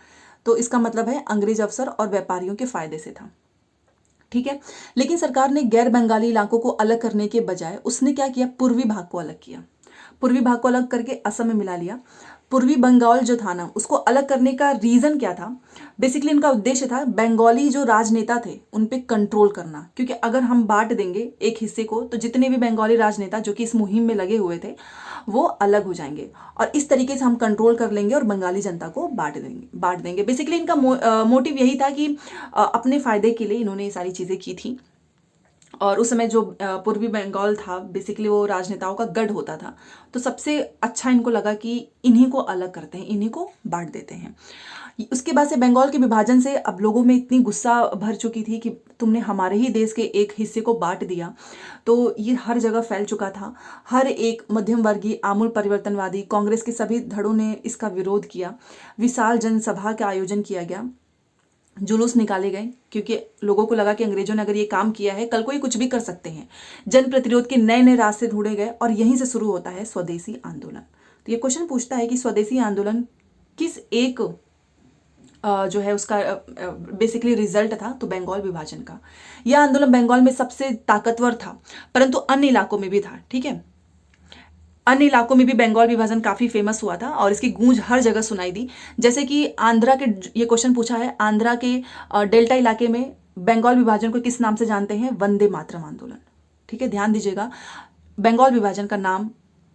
तो इसका मतलब है अंग्रेज अफसर और व्यापारियों के फायदे से था। ठीक है, लेकिन सरकार ने गैर बंगाली इलाकों को अलग करने के बजाय उसने क्या किया? पूर्वी भाग को अलग किया। पूर्वी भाग को अलग करके असम में मिला लिया। पूर्वी बंगाल जो था ना, उसको अलग करने का रीजन क्या था? बेसिकली इनका उद्देश्य था बंगाली जो राजनेता थे उन पे कंट्रोल करना, क्योंकि अगर हम बांट देंगे एक हिस्से को तो जितने भी बंगाली राजनेता जो कि इस मुहिम में लगे हुए थे वो अलग हो जाएंगे, और इस तरीके से हम कंट्रोल कर लेंगे और बंगाली जनता को बांट देंगे। बेसिकली इनका मोटिव यही था कि अपने फायदे के लिए इन्होंने ये सारी चीजें की थी। और उस समय जो पूर्वी बंगाल था बेसिकली वो राजनेताओं का गढ़ होता था। तो सबसे अच्छा इनको लगा कि इन्हीं को अलग करते हैं, इन्हीं को बांट देते हैं। उसके बाद से बंगाल के विभाजन से अब लोगों में इतनी गुस्सा भर चुकी थी कि तुमने हमारे ही देश के एक हिस्से को बांट दिया। तो ये हर जगह फैल चुका था। हर एक मध्यम वर्गीय, आमूल परिवर्तनवादी, कांग्रेस के सभी धड़ों ने इसका विरोध किया। विशाल जनसभा का आयोजन किया गया, जुलूस निकाले गए, क्योंकि लोगों को लगा कि अंग्रेजों ने अगर ये काम किया है कल को ये कुछ भी कर सकते हैं। जन प्रतिरोध के नए नए रास्ते ढूंढे गए, और यहीं से शुरू होता है स्वदेशी आंदोलन। तो ये क्वेश्चन पूछता है कि स्वदेशी आंदोलन किस एक जो है उसका बेसिकली रिजल्ट था? तो बंगाल विभाजन का। यह आंदोलन बंगाल में सबसे ताकतवर था, परंतु अन्य इलाकों में भी था। ठीक है, अन्य इलाकों में भी बंगाल विभाजन काफी फेमस हुआ था और इसकी गूंज हर जगह सुनाई दी। जैसे कि आंध्रा के, ये क्वेश्चन पूछा है, आंध्रा के डेल्टा इलाके में बंगाल विभाजन को किस नाम से जानते हैं? वंदे मातरम आंदोलन। ठीक है, ध्यान दीजिएगा, बंगाल विभाजन का नाम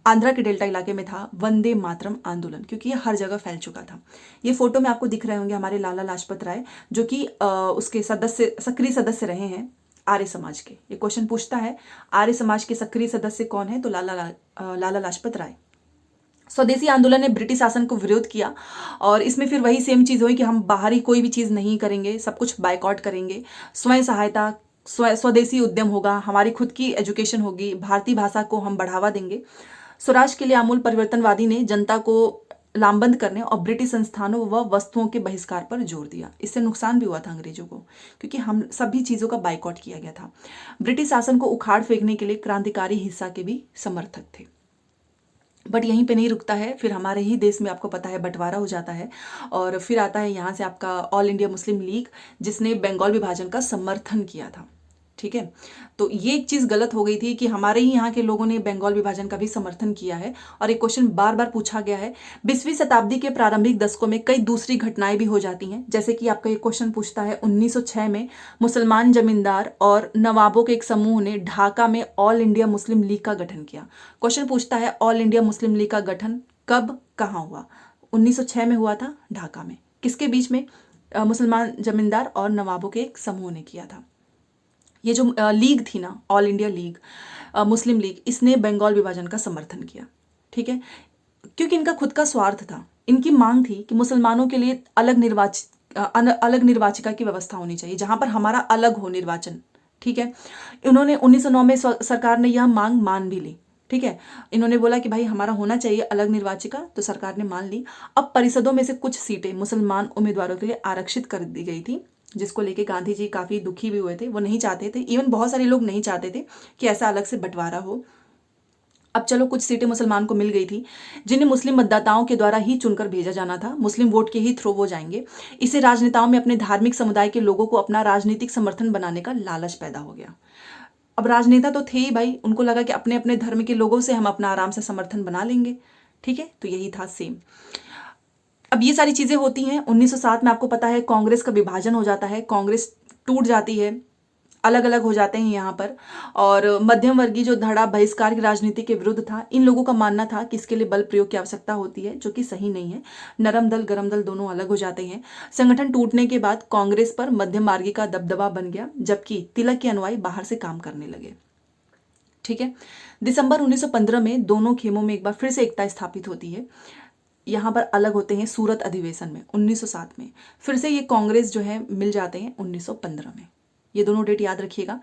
आंध्रा के डेल्टा इलाके में था वंदे मातरम आंदोलन, क्योंकि ये हर जगह फैल चुका था। ये फोटो में आपको दिख रहे होंगे हमारे लाला लाजपत राय, जो कि उसके सक्रिय सदस्य रहे हैं आर्य समाज के। ये क्वेश्चन पूछता है आर्य समाज के सक्रिय सदस्य कौन है? तो लाला लाजपत राय। स्वदेशी आंदोलन ने ब्रिटिश शासन को विरोध किया, और इसमें फिर वही सेम चीज हुई कि हम बाहरी कोई भी चीज नहीं करेंगे, सब कुछ बाइकआउट करेंगे, स्वयं सहायता, स्वदेशी उद्यम होगा, हमारी खुद की एजुकेशन होगी, भारतीय भाषा को हम बढ़ावा देंगे। स्वराज के लिए आमूल परिवर्तनवादी ने जनता को लामबंद करने और ब्रिटिश संस्थानों व वस्तुओं के बहिष्कार पर जोर दिया। इससे नुकसान भी हुआ था अंग्रेजों को, क्योंकि हम सभी चीजों का बाइकआउट किया गया था। ब्रिटिश शासन को उखाड़ फेंकने के लिए क्रांतिकारी हिंसा के भी समर्थक थे। बट यहीं पे नहीं रुकता है, फिर हमारे ही देश में आपको पता है बंटवारा हो जाता है, और फिर आता है यहाँ से आपका ऑल इंडिया मुस्लिम लीग, जिसने बंगाल विभाजन का समर्थन किया था। ठीक है, तो ये एक चीज गलत हो गई थी कि हमारे ही यहाँ के लोगों ने बंगाल विभाजन का भी समर्थन किया है। और एक क्वेश्चन बार बार पूछा गया है, 20वीं शताब्दी के प्रारंभिक दशकों में कई दूसरी घटनाएं भी हो जाती हैं। जैसे कि आपका एक क्वेश्चन पूछता है 1906 में मुसलमान जमींदार और नवाबों के एक समूह ने ढाका में ऑल इंडिया मुस्लिम लीग का गठन किया। क्वेश्चन पूछता है ऑल इंडिया मुस्लिम लीग का गठन कब, कहाँ हुआ? 1906 में हुआ था ढाका में। किसके बीच में? मुसलमान जमींदार और नवाबों के एक समूह ने किया था। ये जो लीग थी ना, ऑल इंडिया लीग, मुस्लिम लीग, इसने बंगाल विभाजन का समर्थन किया। ठीक है, क्योंकि इनका खुद का स्वार्थ था। इनकी मांग थी कि मुसलमानों के लिए अलग निर्वाचिका की व्यवस्था होनी चाहिए, जहां पर हमारा अलग हो निर्वाचन। ठीक है, इन्होंने 1909 में सरकार ने यह मांग मान भी ली। ठीक है, इन्होंने बोला कि भाई हमारा होना चाहिए अलग निर्वाचिका, तो सरकार ने मान ली। अब परिषदों में से कुछ सीटें मुसलमान उम्मीदवारों के लिए आरक्षित कर दी गई थी, जिसको लेके गांधी जी काफी दुखी भी हुए थे। वो नहीं चाहते थे, इवन बहुत सारे लोग नहीं चाहते थे कि ऐसा अलग से बंटवारा हो। अब चलो कुछ सीटें मुसलमान को मिल गई थी, जिन्हें मुस्लिम मतदाताओं के द्वारा ही चुनकर भेजा जाना था। मुस्लिम वोट के ही थ्रू वो जाएंगे। इससे राजनेताओं में अपने धार्मिक समुदाय के लोगों को अपना राजनीतिक समर्थन बनाने का लालच पैदा हो गया। अब राजनेता तो थे ही भाई, उनको लगा कि अपने अपने धर्म के लोगों से हम अपना आराम से समर्थन बना लेंगे। ठीक है, तो यही था सेम। अब ये सारी चीज़ें होती हैं। 1907 में आपको पता है कांग्रेस का विभाजन हो जाता है, कांग्रेस टूट जाती है, अलग अलग हो जाते हैं यहाँ पर। और मध्यम वर्गीय जो धड़ा बहिष्कार की राजनीति के विरुद्ध था, इन लोगों का मानना था कि इसके लिए बल प्रयोग की आवश्यकता होती है, जो कि सही नहीं है। नरम दल गरम दल दोनों अलग हो जाते हैं। संगठन टूटने के बाद कांग्रेस पर मध्यम मार्गी का दबदबा बन गया, जबकि तिलक के अनुयायी बाहर से काम करने लगे। ठीक है, दिसंबर 1915 में दोनों खेमों में एक बार फिर से एकता स्थापित होती है। यहाँ पर अलग होते हैं सूरत अधिवेशन में 1907 में, फिर से ये कांग्रेस जो है मिल जाते हैं 1915 में। ये दोनों डेट याद रखिएगा।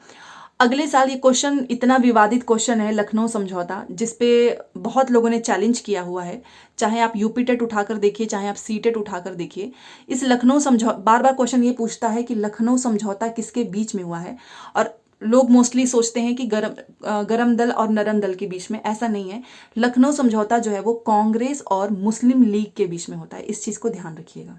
अगले साल ये क्वेश्चन इतना विवादित क्वेश्चन है, लखनऊ समझौता, जिसपे बहुत लोगों ने चैलेंज किया हुआ है। चाहे आप यूपी टेट उठाकर देखिए, चाहे आप सी टेट उठाकर देखिए, इस लखनऊ समझौता, बार बार क्वेश्चन ये पूछता है कि लखनऊ समझौता किसके बीच में हुआ है। और लोग मोस्टली सोचते हैं कि गरम दल और नरम दल के बीच में, ऐसा नहीं है। लखनऊ समझौता जो है वो कांग्रेस और मुस्लिम लीग के बीच में होता है, इस चीज़ को ध्यान रखिएगा,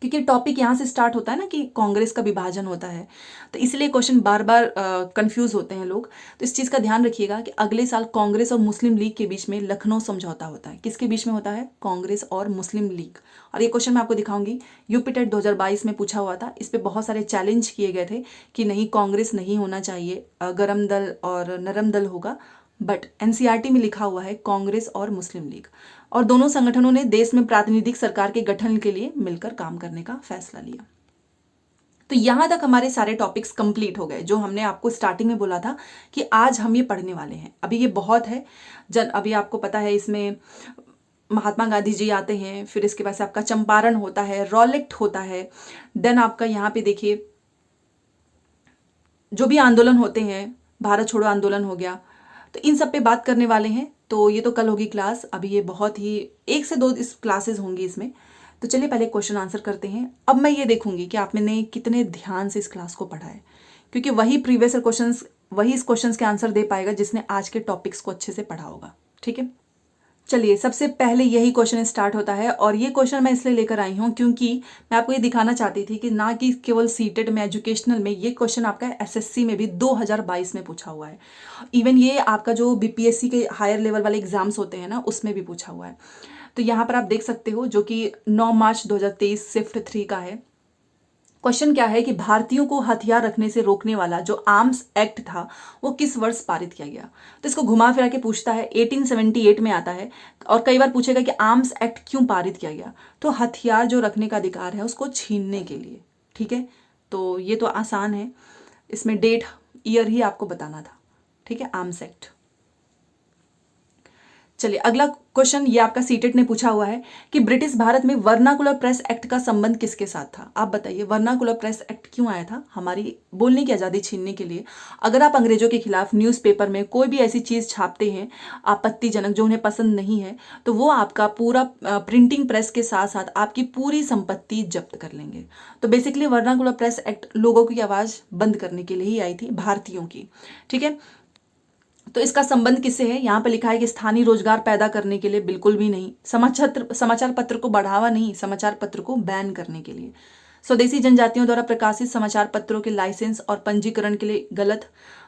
क्योंकि टॉपिक यहाँ से स्टार्ट होता है ना कि कांग्रेस का विभाजन होता है, तो इसलिए क्वेश्चन बार बार कंफ्यूज होते हैं लोग। तो इस चीज़ का ध्यान रखिएगा कि अगले साल कांग्रेस और मुस्लिम लीग के बीच में लखनऊ समझौता होता है। किसके बीच में होता है? कांग्रेस और मुस्लिम लीग। और ये क्वेश्चन मैं आपको दिखाऊंगी, यूपी टेट 2022 में पूछा हुआ था। इस पर बहुत सारे चैलेंज किए गए थे कि नहीं, कांग्रेस नहीं होना चाहिए, गरम दल और नरम दल होगा, बट एनसीईआरटी में लिखा हुआ है कांग्रेस और मुस्लिम लीग। और दोनों संगठनों ने देश में प्रातिनिधिक सरकार के गठन के लिए मिलकर काम करने का फैसला लिया। तो यहां तक हमारे सारे टॉपिक्स कंप्लीट हो गए, जो हमने आपको स्टार्टिंग में बोला था कि आज हम ये पढ़ने वाले हैं। अभी ये बहुत है, अभी आपको पता है इसमें महात्मा गांधी जी आते हैं, फिर इसके बाद से आपका चंपारण होता है, रॉलेक्ट होता है, देन आपका यहाँ पे देखिए जो भी आंदोलन होते हैं, भारत छोड़ो आंदोलन हो गया, तो इन सब पे बात करने वाले हैं। तो ये तो कल होगी क्लास, अभी ये बहुत ही 1 से 2 इस क्लासेस होंगी इसमें। तो चलिए पहले क्वेश्चन आंसर करते हैं। अब मैं ये देखूंगी कि आपने कितने ध्यान से इस क्लास को पढ़ा है, क्योंकि वही प्रीवियस क्वेश्चंस, वही इस क्वेश्चंस के आंसर दे पाएगा जिसने आज के टॉपिक्स को अच्छे से पढ़ा होगा। ठीक है, चलिए सबसे पहले यही क्वेश्चन स्टार्ट होता है। और ये क्वेश्चन मैं इसलिए लेकर आई हूँ क्योंकि मैं आपको ये दिखाना चाहती थी कि ना कि केवल सीटेट में, एजुकेशनल में, ये क्वेश्चन आपका एसएससी में भी 2022 में पूछा हुआ है। इवन ये आपका जो बीपीएससी के हायर लेवल वाले एग्जाम्स होते हैं ना, उसमें भी पूछा हुआ है। तो यहाँ पर आप देख सकते हो, जो कि 9 मार्च 2023 शिफ्ट 3 का है। क्वेश्चन क्या है कि भारतीयों को हथियार रखने से रोकने वाला जो आर्म्स एक्ट था वो किस वर्ष पारित किया गया। तो इसको घुमा फिरा के पूछता है, 1878 में आता है। और कई बार पूछेगा कि आर्म्स एक्ट क्यों पारित किया गया, तो हथियार जो रखने का अधिकार है उसको छीनने के लिए। ठीक है, तो ये तो आसान है, इसमें डेट ईयर ही आपको बताना था। ठीक है, आर्म्स एक्ट। चलिए अगला क्वेश्चन, ये आपका सीटेट ने पूछा हुआ है कि ब्रिटिश भारत में वर्नाकुलर प्रेस एक्ट का संबंध किसके साथ था। आप बताइए, वर्नाकुलर प्रेस एक्ट क्यों आया था? हमारी बोलने की आज़ादी छीनने के लिए। अगर आप अंग्रेजों के खिलाफ न्यूज़पेपर में कोई भी ऐसी चीज़ छापते हैं आपत्तिजनक, जो उन्हें पसंद नहीं है, तो वो आपका पूरा प्रिंटिंग प्रेस के साथ साथ आपकी पूरी संपत्ति जब्त कर लेंगे। तो बेसिकली वर्नाकुलर प्रेस एक्ट लोगों की आवाज़ बंद करने के लिए ही आई थी, भारतीयों की। ठीक है, तो इसका संबंध किससे है? यहाँ पे लिखा है कि स्थानीय रोजगार पैदा करने के लिए, बिल्कुल भी नहीं। समाचार पत्र को बढ़ावा नहीं, समाचार पत्र को बैन करने के लिए। स्वदेशी जनजातियों द्वारा प्रकाशित समाचार पत्रों के लाइसेंस और पंजीकरण के लिए, गलत।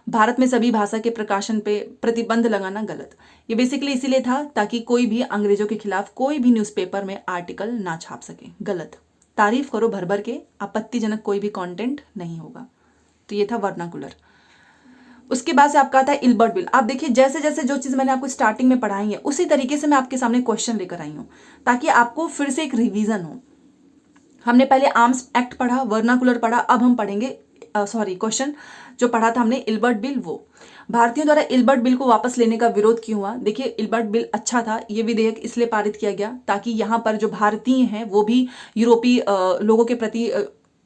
भारत में सभी भाषा के प्रकाशन पे प्रतिबंध लगाना, गलत। ये बेसिकली इसीलिए था ताकि कोई भी अंग्रेजों के खिलाफ कोई भी न्यूज़पेपर में आर्टिकल ना छाप सके, गलत। तारीफ करो भर भर के, आपत्तिजनक कोई भी कंटेंट नहीं होगा। तो ये था वर्नाकुलर। उसके बाद से आपका आता है इल्बर्ट बिल। आप देखिए, जैसे जैसे जो चीज़ मैंने आपको स्टार्टिंग में पढ़ाई है उसी तरीके से मैं आपके सामने क्वेश्चन लेकर आई हूँ, ताकि आपको फिर से एक रिवीजन हो। हमने पहले आर्म्स एक्ट पढ़ा, वर्नाकुलर पढ़ा, अब हम पढ़ेंगे क्वेश्चन जो पढ़ा था हमने इल्बर्ट बिल, वो भारतीयों द्वारा इल्बर्ट बिल को वापस लेने का विरोध क्यों हुआ। देखिए, इल्बर्ट बिल अच्छा था, ये विधेयक इसलिए पारित किया गया ताकि यहाँ पर जो भारतीय हैं वो भी यूरोपीय लोगों के प्रति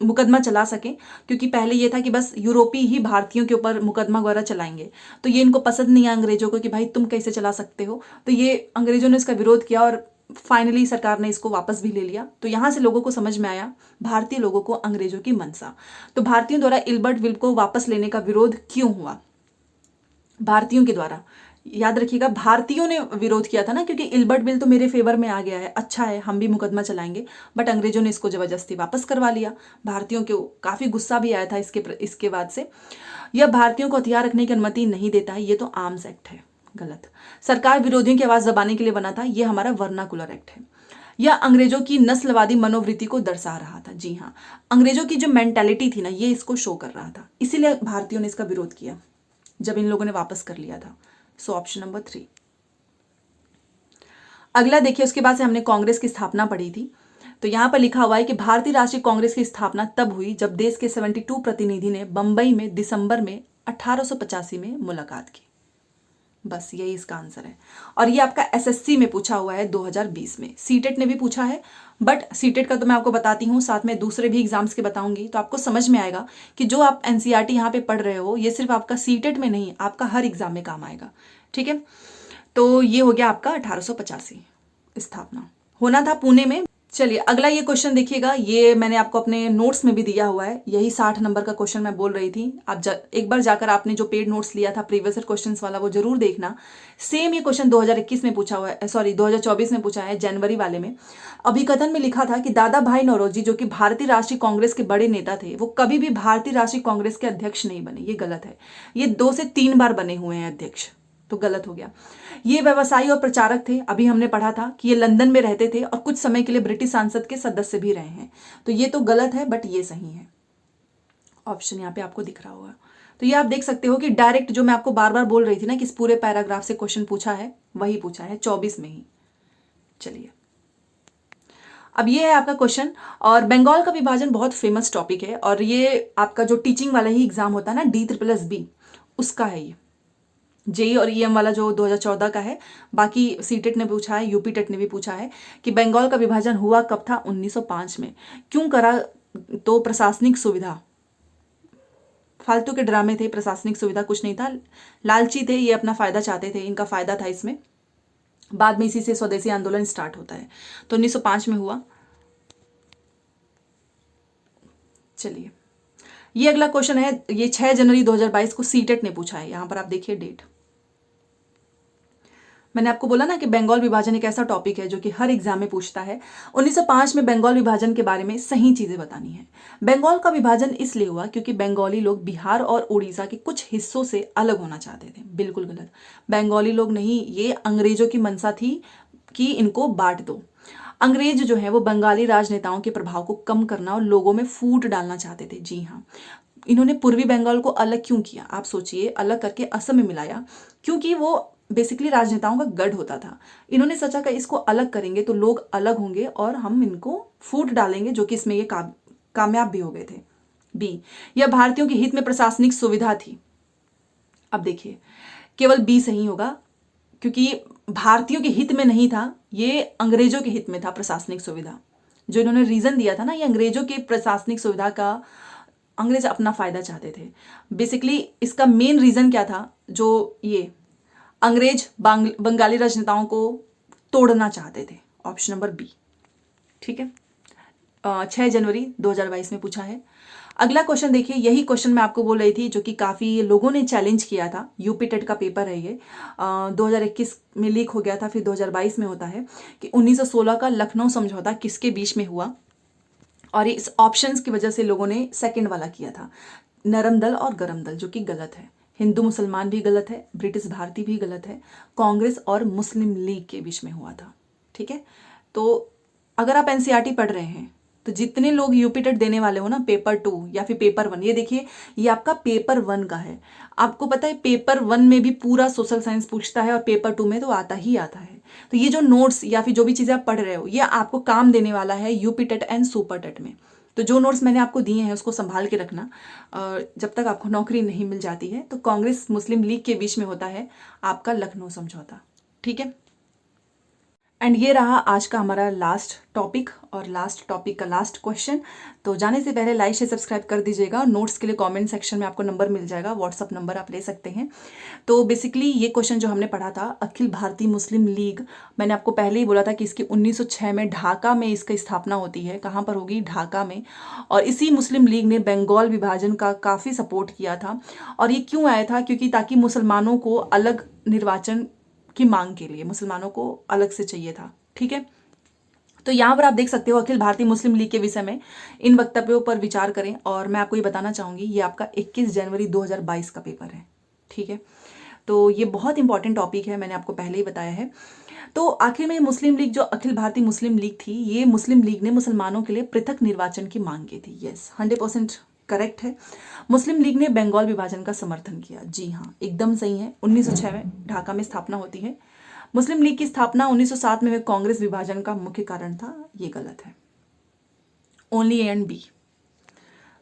मुकदमा चला सकें, क्योंकि पहले ये था कि बस यूरोपीय ही भारतीयों के ऊपर मुकदमा वगैरह चलाएंगे। तो ये इनको पसंद नहीं है अंग्रेजों को कि भाई तुम कैसे चला सकते हो। तो ये अंग्रेजों ने इसका विरोध किया और फाइनली सरकार ने इसको वापस भी ले लिया। तो यहाँ से लोगों को समझ में आया, भारतीय लोगों को अंग्रेजों की मंशा। तो भारतीयों द्वारा इल्बर्ट बिल को वापस लेने का विरोध क्यों हुआ? भारतीयों के द्वारा, याद रखिएगा, भारतीयों ने विरोध किया था ना, क्योंकि इल्बर्ट बिल तो मेरे फेवर में आ गया है, अच्छा है, हम भी मुकदमा चलाएंगे। बट अंग्रेजों ने इसको जबरदस्ती वापस करवा लिया। भारतीयों को काफ़ी गुस्सा भी आया था इसके बाद से। यह भारतीयों को हथियार रखने की अनुमति नहीं देता है, ये तो आर्म्स एक्ट है। गलत। सरकार विरोधियों की आवाज दबाने के लिए बना था, ये हमारा वर्नाकुलर एक्ट है। यह अंग्रेजों की नस्लवादी मनोवृत्ति को दर्शा रहा था। जी हाँ, अंग्रेजों की जो मेंटालिटी थी ना, ये इसको शो कर रहा था, इसीलिए भारतीयों ने इसका विरोध किया जब इन लोगों ने वापस कर लिया था। So option number 3। अगला देखिए, उसके बाद से हमने कांग्रेस की स्थापना पढ़ी थी। तो यहां पर लिखा हुआ है कि भारतीय राष्ट्रीय कांग्रेस की स्थापना तब हुई जब देश के 72 प्रतिनिधि ने बंबई में दिसंबर में 1885 में मुलाकात की। बस यही इसका आंसर है। और ये आपका एसएससी में पूछा हुआ है 2020 में, सीटेट ने भी पूछा है, बट सीटेट का तो मैं आपको बताती हूँ, साथ में दूसरे भी एग्जाम्स के बताऊंगी, तो आपको समझ में आएगा कि जो आप एनसीईआरटी यहाँ पे पढ़ रहे हो, ये सिर्फ आपका सीटेट में नहीं, आपका हर एग्जाम में काम आएगा। ठीक है, तो ये हो गया आपका 1885 स्थापना, होना था पुणे में। चलिए अगला ये क्वेश्चन देखिएगा, ये मैंने आपको अपने नोट्स में भी दिया हुआ है, यही 60 नंबर का क्वेश्चन मैं बोल रही थी। आप एक बार जाकर आपने जो पेड नोट्स लिया था प्रीवियस क्वेश्चंस वाला, वो जरूर देखना। सेम ये क्वेश्चन 2021 में पूछा हुआ है, सॉरी 2024 में पूछा है, जनवरी वाले में। अभिकथन में लिखा था कि दादा भाई नौरोजी, जो कि भारतीय राष्ट्रीय कांग्रेस के बड़े नेता थे, वो कभी भी भारतीय राष्ट्रीय कांग्रेस के अध्यक्ष नहीं बने। ये गलत है, ये 2 से 3 बार बने हुए हैं अध्यक्ष, तो गलत हो गया। ये व्यवसायी और प्रचारक थे, अभी हमने पढ़ा था कि ये लंदन में रहते थे और कुछ समय के लिए ब्रिटिश संसद के सदस्य भी रहे हैं, तो ये तो गलत है, बट ये सही है। ऑप्शन यहाँ पे आपको दिख रहा होगा, तो ये आप देख सकते हो कि डायरेक्ट जो मैं आपको बार बार बोल रही थी ना कि इस पूरे पैराग्राफ से क्वेश्चन पूछा है, वही पूछा है 24 में ही। चलिए अब ये है आपका क्वेश्चन, और बंगाल का विभाजन बहुत फेमस टॉपिक है, और ये आपका जो टीचिंग वाला ही एग्जाम होता है ना, DSSB, उसका है ये। जेई और ईएम वाला जो 2014 का है, बाकी सीटेट ने पूछा है, यूपी टेट ने भी पूछा है कि बंगाल का विभाजन हुआ कब था, 1905 में। क्यों करा, तो प्रशासनिक सुविधा, फालतू के ड्रामे थे, प्रशासनिक सुविधा कुछ नहीं था, लालची थे, ये अपना फायदा चाहते थे, इनका फायदा था इसमें। बाद में इसी से स्वदेशी आंदोलन स्टार्ट होता है, तो 1905 में हुआ। चलिए ये अगला क्वेश्चन है, ये 6 जनवरी 2022 को सीटेट ने पूछा है, यहां पर आप देखिए डेट। मैंने आपको बोला ना कि बंगाल विभाजन एक ऐसा टॉपिक है जो कि हर एग्जाम में पूछता है। 1905 में बंगाल विभाजन के बारे में सही चीजें बतानी है। बंगाल का विभाजन इसलिए हुआ क्योंकि बंगाली लोग बिहार और उड़ीसा के कुछ हिस्सों से अलग होना चाहते थे। बिल्कुल गलत, बंगाली लोग नहीं, ये अंग्रेजों की मंशा थी कि इनको बांट दो। अंग्रेज जो है वो बंगाली राजनेताओं के प्रभाव को कम करना और लोगों में फूट डालना चाहते थे। जी हाँ, इन्होंने पूर्वी बंगाल को अलग क्यों किया, आप सोचिए, अलग करके असम में मिलाया, क्योंकि वो बेसिकली राजनेताओं का गढ़ होता था। इन्होंने सोचा कि इसको अलग करेंगे तो लोग अलग होंगे और हम इनको फूट डालेंगे, जो कि इसमें ये कामयाब भी हो गए थे। बी, यह भारतीयों के हित में प्रशासनिक सुविधा थी। अब देखिए केवल बी सही होगा, क्योंकि भारतीयों के हित में नहीं था, ये अंग्रेजों के हित में था प्रशासनिक सुविधा। जो इन्होंने रीजन दिया था ना, ये अंग्रेजों के प्रशासनिक सुविधा का अंग्रेज अपना फायदा चाहते थे। बेसिकली इसका मेन रीजन क्या था, जो ये अंग्रेज बंगाली राजनेताओं को तोड़ना चाहते थे। ऑप्शन नंबर बी, ठीक है। 6 जनवरी 2022 में पूछा है। अगला क्वेश्चन देखिए, यही क्वेश्चन मैं आपको बोल रही थी, जो कि काफ़ी लोगों ने चैलेंज किया था। यूपी टेट का पेपर है ये, 2021 में लीक हो गया था, फिर 2022 में होता है कि 1916 का लखनऊ समझौता किसके बीच में हुआ। और इस ऑप्शंस की वजह से लोगों ने सेकंड वाला किया था, नरम दल और गरम दल, जो कि गलत है। हिंदू मुसलमान भी गलत है, ब्रिटिश भारती भी गलत है, कांग्रेस और मुस्लिम लीग के बीच में हुआ था। ठीक है, तो अगर आप एनसीईआरटी पढ़ रहे हैं तो जितने लोग यूपी टेट देने वाले हो ना, पेपर 2 या फिर पेपर 1, ये देखिए ये आपका पेपर 1 का है। आपको पता है पेपर 1 में भी पूरा सोशल साइंस पूछता है और पेपर 2 में तो आता ही आता है। तो ये जो नोट्स या फिर जो भी चीज़ें आप पढ़ रहे हो, ये आपको काम देने वाला है UP TET and super TET में। तो जो नोट्स मैंने आपको दिए हैं उसको संभाल के रखना, जब तक आपको नौकरी नहीं मिल जाती है। तो कांग्रेस मुस्लिम लीग के बीच में होता है आपका लखनऊ समझौता। ठीक है, एंड ये रहा आज का हमारा लास्ट टॉपिक और लास्ट टॉपिक का लास्ट क्वेश्चन। तो जाने से पहले लाइक शेयर सब्सक्राइब कर दीजिएगा, और नोट्स के लिए कमेंट सेक्शन में आपको नंबर मिल जाएगा, व्हाट्सअप नंबर आप ले सकते हैं। तो बेसिकली ये क्वेश्चन जो हमने पढ़ा था, अखिल भारतीय मुस्लिम लीग, मैंने आपको पहले ही बोला था कि इसकी 1906 में ढाका में इसकी स्थापना होती है। कहाँ पर होगी? ढाका में। और इसी मुस्लिम लीग ने बंगाल विभाजन का काफ़ी सपोर्ट किया था। और ये क्यों आया था? क्योंकि ताकि मुसलमानों को अलग निर्वाचन की मांग के लिए, मुसलमानों को अलग से चाहिए था। ठीक है, तो यहाँ पर आप देख सकते हो अखिल भारतीय मुस्लिम लीग के विषय में इन वक्तव्यों पर विचार करें। और मैं आपको ये बताना चाहूंगी, ये आपका 21 जनवरी 2022 का पेपर है। ठीक है, तो ये बहुत इंपॉर्टेंट टॉपिक है, मैंने आपको पहले ही बताया है। तो आखिर में मुस्लिम लीग, जो अखिल भारतीय मुस्लिम लीग थी, ये मुस्लिम लीग ने मुसलमानों के लिए पृथक निर्वाचन की मांग की थी। यस, 100% करेक्ट है। मुस्लिम लीग ने बंगाल विभाजन का समर्थन किया। जी हाँ, एकदम सही है। 1906 में ढाका में स्थापना होती है। मुस्लिम लीग की स्थापना 1907 में कांग्रेस विभाजन का मुख्य कारण था। ये गलत है। Only A and B.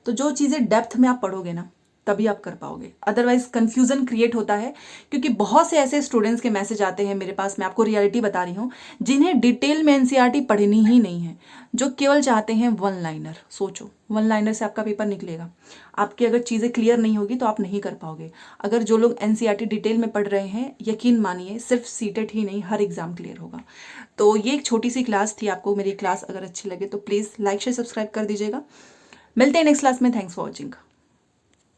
तो जो चीज़ें डेप्थ में आप पढ़ोगे ना, तभी आप कर पाओगे, अदरवाइज कंफ्यूजन क्रिएट होता है। क्योंकि बहुत से ऐसे स्टूडेंट्स के मैसेज आते हैं मेरे पास, मैं आपको रियलिटी बता रही हूँ, जिन्हें डिटेल में एनसीईआरटी पढ़नी ही नहीं है, जो केवल चाहते हैं वन लाइनर। सोचो, वन लाइनर से आपका पेपर निकलेगा। आपकी अगर चीज़ें क्लियर नहीं होगी तो आप नहीं कर पाओगे। अगर जो लोग एनसीईआरटी डिटेल में पढ़ रहे हैं, यकीन मानिए सिर्फ सीटेट ही नहीं, हर एग्जाम क्लियर होगा। तो ये एक छोटी सी क्लास थी। आपको मेरी क्लास अगर अच्छी लगे तो प्लीज़ लाइक शेयर सब्सक्राइब कर दीजिएगा। मिलते हैं नेक्स्ट क्लास में। Thanks for watching.